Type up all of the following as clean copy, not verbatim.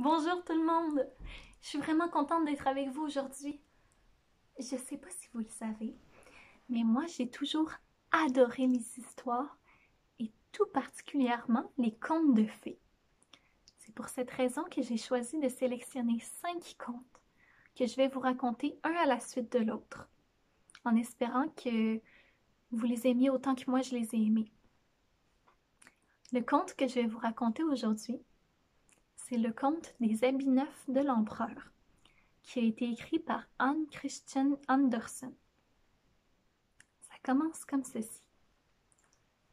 Bonjour tout le monde! Je suis vraiment contente d'être avec vous aujourd'hui. Je sais pas si vous le savez, mais moi j'ai toujours adoré les histoires et tout particulièrement les contes de fées. C'est pour cette raison que j'ai choisi de sélectionner 5 contes que je vais vous raconter un à la suite de l'autre, en espérant que vous les aimiez autant que moi je les ai aimés. Le conte que je vais vous raconter aujourd'hui, c'est le conte des habits neufs de l'empereur, qui a été écrit par Hans Christian Andersen. Ça commence comme ceci.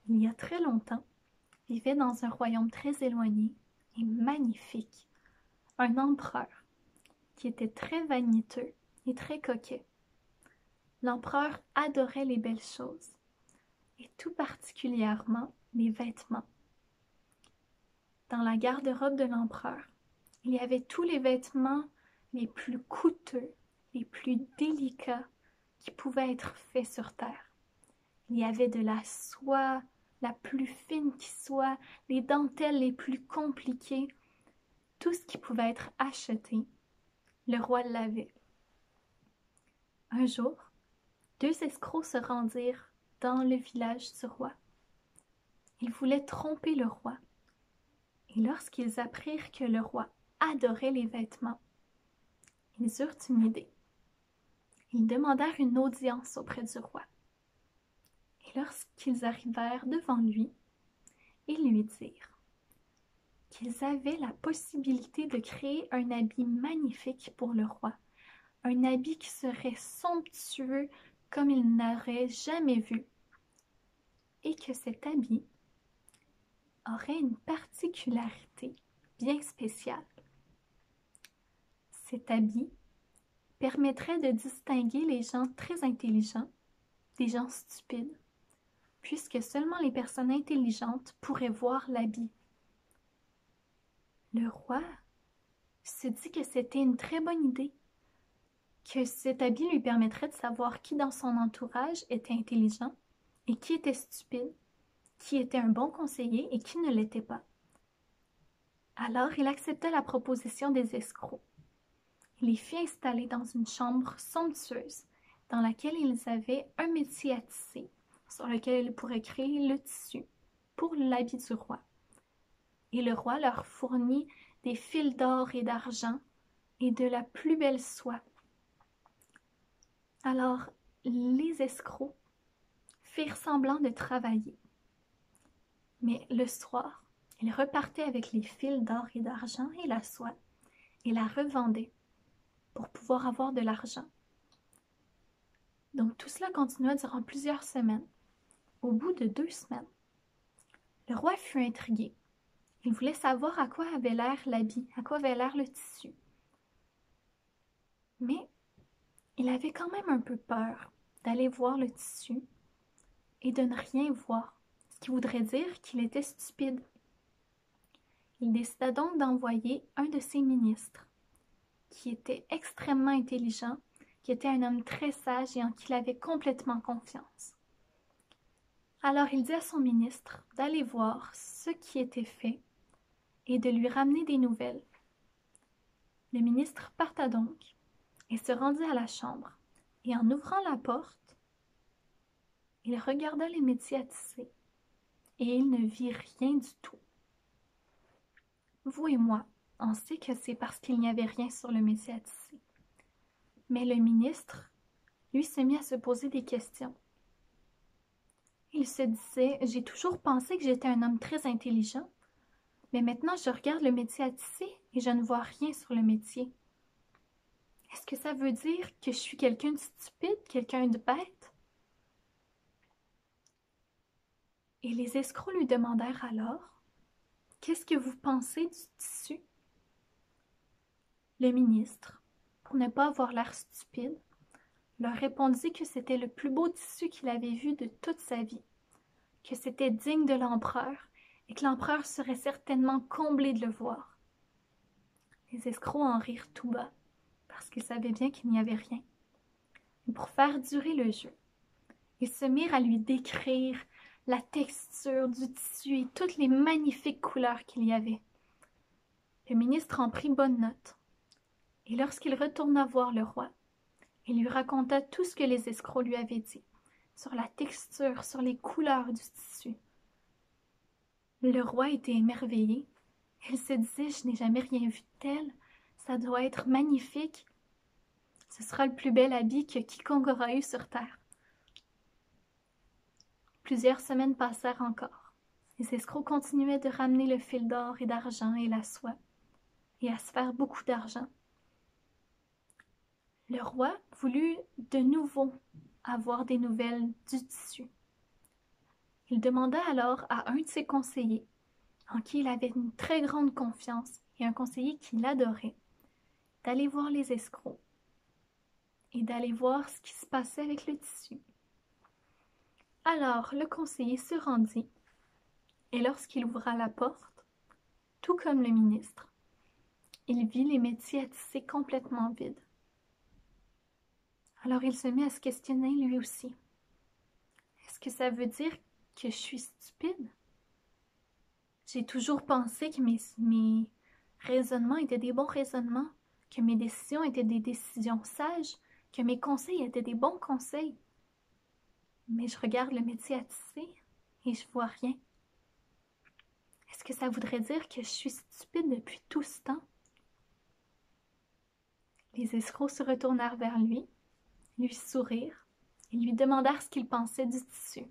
Il y a très longtemps, vivait dans un royaume très éloigné et magnifique un empereur qui était très vaniteux et très coquet. L'empereur adorait les belles choses et tout particulièrement les vêtements. Dans la garde-robe de l'empereur, il y avait tous les vêtements les plus coûteux, les plus délicats qui pouvaient être faits sur terre. Il y avait de la soie la plus fine qui soit, les dentelles les plus compliquées, tout ce qui pouvait être acheté, le roi l'avait. Un jour, 2 escrocs se rendirent dans le village du roi. Ils voulaient tromper le roi. Et lorsqu'ils apprirent que le roi adorait les vêtements, ils eurent une idée. Ils demandèrent une audience auprès du roi. Et lorsqu'ils arrivèrent devant lui, ils lui dirent qu'ils avaient la possibilité de créer un habit magnifique pour le roi, un habit qui serait somptueux comme il n'aurait jamais vu, et que cet habit aurait une particularité bien spéciale. Cet habit permettrait de distinguer les gens très intelligents des gens stupides, puisque seulement les personnes intelligentes pourraient voir l'habit. Le roi se dit que c'était une très bonne idée, que cet habit lui permettrait de savoir qui dans son entourage était intelligent et qui était stupide, qui était un bon conseiller et qui ne l'était pas. Alors il accepta la proposition des escrocs. Il les fit installer dans une chambre somptueuse dans laquelle ils avaient un métier à tisser, sur lequel ils pourraient créer le tissu pour l'habit du roi. Et le roi leur fournit des fils d'or et d'argent et de la plus belle soie. Alors, les escrocs firent semblant de travailler. Mais le soir, ils repartaient avec les fils d'or et d'argent et la soie et la revendaient pour pouvoir avoir de l'argent. Donc tout cela continua durant plusieurs semaines. Au bout de 2 semaines, le roi fut intrigué. Il voulait savoir à quoi avait l'air l'habit, à quoi avait l'air le tissu. Mais il avait quand même un peu peur d'aller voir le tissu et de ne rien voir, ce qui voudrait dire qu'il était stupide. Il décida donc d'envoyer un de ses ministres, qui était extrêmement intelligent, qui était un homme très sage et en qui il avait complètement confiance. Alors il dit à son ministre d'aller voir ce qui était fait et de lui ramener des nouvelles. Le ministre parta donc et se rendit à la chambre, et en ouvrant la porte, il regarda les métiers à tisser, et il ne vit rien du tout. Vous et moi, on sait que c'est parce qu'il n'y avait rien sur le métier à tisser. Mais le ministre, lui, se mit à se poser des questions. Il se disait, j'ai toujours pensé que j'étais un homme très intelligent, mais maintenant je regarde le métier à tisser et je ne vois rien sur le métier. Est-ce que ça veut dire que je suis quelqu'un de stupide, quelqu'un de bête? Et les escrocs lui demandèrent alors, qu'est-ce que vous pensez du tissu? Le ministre, pour ne pas avoir l'air stupide, leur répondit que c'était le plus beau tissu qu'il avait vu de toute sa vie, que c'était digne de l'empereur et que l'empereur serait certainement comblé de le voir. Les escrocs en rirent tout bas, parce qu'ils savaient bien qu'il n'y avait rien. Et pour faire durer le jeu, ils se mirent à lui décrire la texture du tissu et toutes les magnifiques couleurs qu'il y avait. Le ministre en prit bonne note, et lorsqu'il retourna voir le roi, il lui raconta tout ce que les escrocs lui avaient dit, sur la texture, sur les couleurs du tissu. Le roi était émerveillé. Il se disait, je n'ai jamais rien vu de tel, ça doit être magnifique. Ce sera le plus bel habit que quiconque aura eu sur terre. Plusieurs semaines passèrent encore. Les escrocs continuaient de ramener le fil d'or et d'argent et la soie, et à se faire beaucoup d'argent. Le roi voulut de nouveau avoir des nouvelles du tissu. Il demanda alors à un de ses conseillers, en qui il avait une très grande confiance et un conseiller qu'il adorait, d'aller voir les escrocs et d'aller voir ce qui se passait avec le tissu. Alors le conseiller se rendit, et lorsqu'il ouvra la porte, tout comme le ministre, il vit les métiers à tisser complètement vides. Alors il se mit à se questionner lui aussi. Est-ce que ça veut dire que je suis stupide? J'ai toujours pensé que mes raisonnements étaient des bons raisonnements, que mes décisions étaient des décisions sages, que mes conseils étaient des bons conseils. Mais je regarde le métier à tisser et je vois rien. Est-ce que ça voudrait dire que je suis stupide depuis tout ce temps? Les escrocs se retournèrent vers lui sourirent et lui demandèrent ce qu'il pensait du tissu.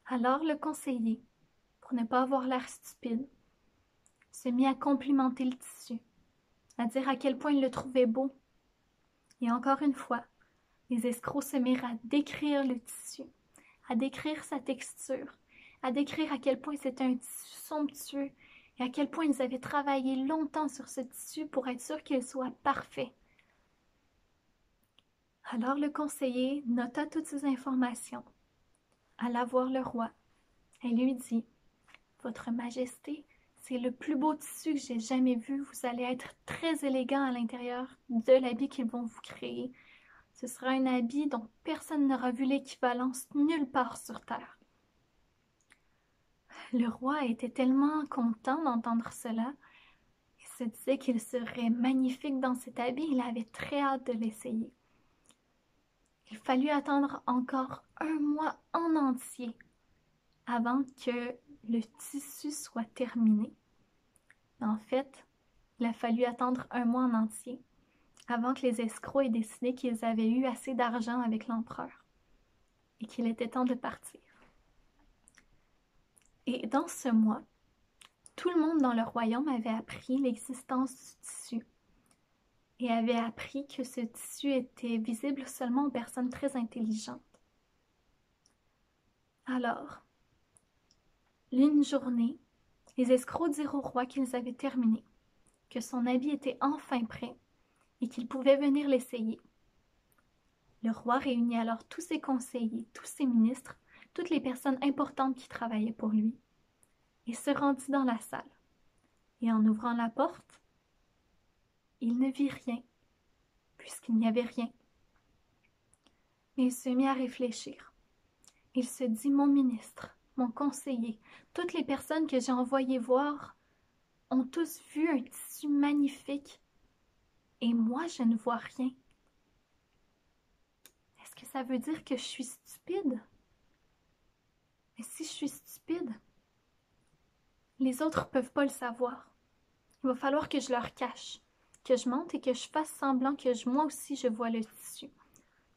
Alors le conseiller, pour ne pas avoir l'air stupide, se mit à complimenter le tissu, à dire à quel point il le trouvait beau. Et encore une fois, les escrocs se mirent à décrire le tissu, à décrire sa texture, à décrire à quel point c'était un tissu somptueux et à quel point ils avaient travaillé longtemps sur ce tissu pour être sûr qu'il soit parfait. Alors le conseiller nota toutes ces informations, alla voir le roi et lui dit « Votre Majesté, c'est le plus beau tissu que j'ai jamais vu. Vous allez être très élégant à l'intérieur de l'habit qu'ils vont vous créer. Ce sera un habit dont personne n'aura vu l'équivalence nulle part sur terre. » Le roi était tellement content d'entendre cela. Il se disait qu'il serait magnifique dans cet habit. Il avait très hâte de l'essayer. Il fallut attendre encore 1 mois en entier avant que le tissu soit terminé. En fait, il a fallu attendre 1 mois en entier avant que les escrocs aient décidé qu'ils avaient eu assez d'argent avec l'empereur et qu'il était temps de partir. Et dans ce mois, tout le monde dans le royaume avait appris l'existence du tissu et avait appris que ce tissu était visible seulement aux personnes très intelligentes. Alors, une journée, les escrocs dirent au roi qu'ils avaient terminé, que son habit était enfin prêt et qu'il pouvait venir l'essayer. Le roi réunit alors tous ses conseillers, tous ses ministres, toutes les personnes importantes qui travaillaient pour lui, et se rendit dans la salle. Et en ouvrant la porte, il ne vit rien, puisqu'il n'y avait rien. Mais il se mit à réfléchir. Il se dit, mon ministre, mon conseiller, toutes les personnes que j'ai envoyées voir ont tous vu un tissu magnifique, et moi je ne vois rien. Est-ce que ça veut dire que je suis stupide? Mais si je suis stupide, les autres ne peuvent pas le savoir. Il va falloir que je leur cache, que je mente et que je fasse semblant que moi aussi je vois le tissu,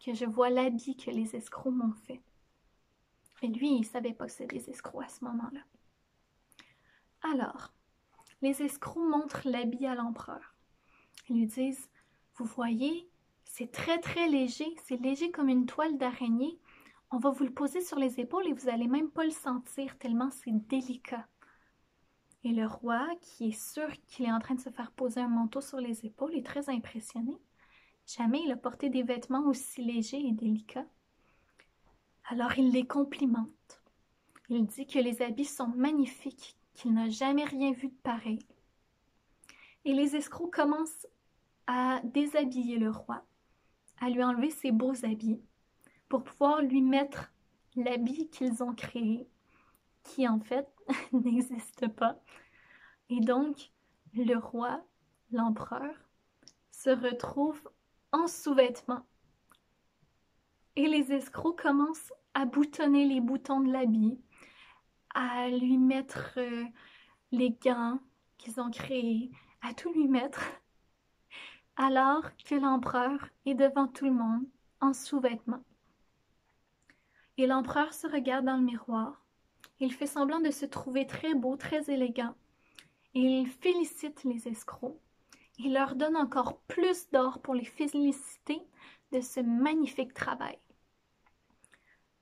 que je vois l'habit que les escrocs m'ont fait. Mais lui, il ne savait pas que c'était des escrocs à ce moment-là. Alors, les escrocs montrent l'habit à l'empereur. Ils lui disent, vous voyez, c'est très très léger, c'est léger comme une toile d'araignée. On va vous le poser sur les épaules et vous n'allez même pas le sentir tellement c'est délicat. Et le roi, qui est sûr qu'il est en train de se faire poser un manteau sur les épaules, est très impressionné. Jamais il a porté des vêtements aussi légers et délicats. Alors il les complimente. Il dit que les habits sont magnifiques, qu'il n'a jamais rien vu de pareil. Et les escrocs commencent à déshabiller le roi, à lui enlever ses beaux habits, pour pouvoir lui mettre l'habit qu'ils ont créé, qui en fait n'existe pas. Et donc, le roi, l'empereur, se retrouve en sous-vêtements. Et les escrocs commencent à boutonner les boutons de l'habit, à lui mettre les gants qu'ils ont créés, à tout lui mettre, alors que l'empereur est devant tout le monde en sous-vêtements. Et l'empereur se regarde dans le miroir. Il fait semblant de se trouver très beau, très élégant. Et il félicite les escrocs. Il leur donne encore plus d'or pour les féliciter de ce magnifique travail.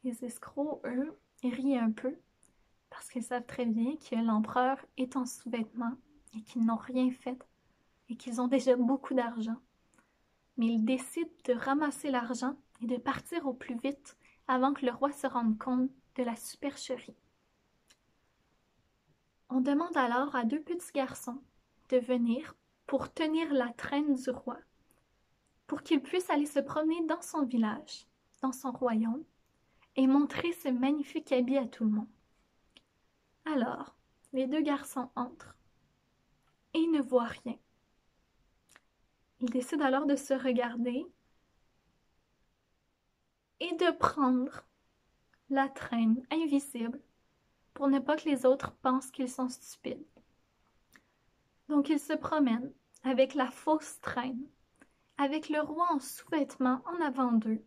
Les escrocs, eux, rient un peu parce qu'ils savent très bien que l'empereur est en sous-vêtements et qu'ils n'ont rien fait et qu'ils ont déjà beaucoup d'argent. Mais ils décident de ramasser l'argent et de partir au plus vite avant que le roi se rende compte de la supercherie. On demande alors à deux petits garçons de venir pour tenir la traîne du roi, pour qu'il puisse aller se promener dans son village, dans son royaume, et montrer ce magnifique habit à tout le monde. Alors, les deux garçons entrent et ne voient rien. Ils décident alors de se regarder et de prendre la traîne invisible pour ne pas que les autres pensent qu'ils sont stupides. Donc ils se promènent avec la fausse traîne, avec le roi en sous-vêtements en avant d'eux,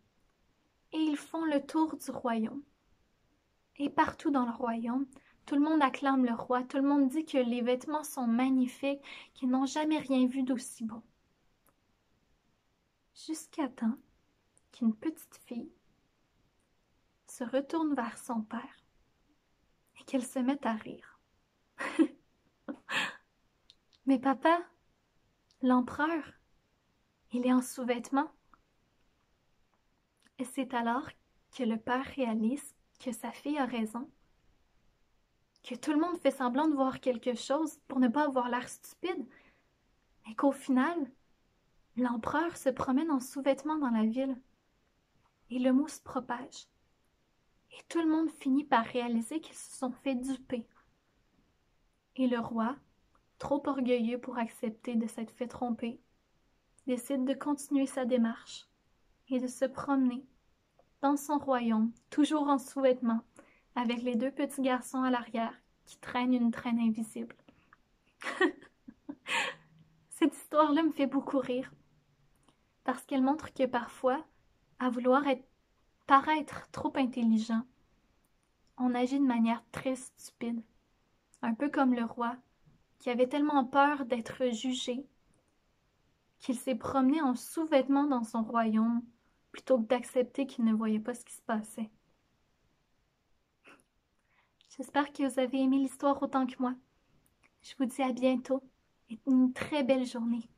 et ils font le tour du royaume. Et partout dans le royaume, tout le monde acclame le roi, tout le monde dit que les vêtements sont magnifiques, qu'ils n'ont jamais rien vu d'aussi beau. Jusqu'à temps qu'une petite fille se retourne vers son père et qu'elle se mette à rire. Mais papa, l'empereur, il est en sous-vêtements. Et c'est alors que le père réalise que sa fille a raison, que tout le monde fait semblant de voir quelque chose pour ne pas avoir l'air stupide, et qu'au final, l'empereur se promène en sous-vêtements dans la ville, et le mot se propage. Et tout le monde finit par réaliser qu'ils se sont fait duper. Et le roi, trop orgueilleux pour accepter de s'être fait tromper, décide de continuer sa démarche et de se promener dans son royaume, toujours en sous-vêtements, avec les deux petits garçons à l'arrière qui traînent une traîne invisible. Cette histoire-là me fait beaucoup rire, parce qu'elle montre que parfois, à vouloir paraître trop intelligent, on agit de manière très stupide, un peu comme le roi, qui avait tellement peur d'être jugé qu'il s'est promené en sous-vêtements dans son royaume plutôt que d'accepter qu'il ne voyait pas ce qui se passait. J'espère que vous avez aimé l'histoire autant que moi. Je vous dis à bientôt et une très belle journée.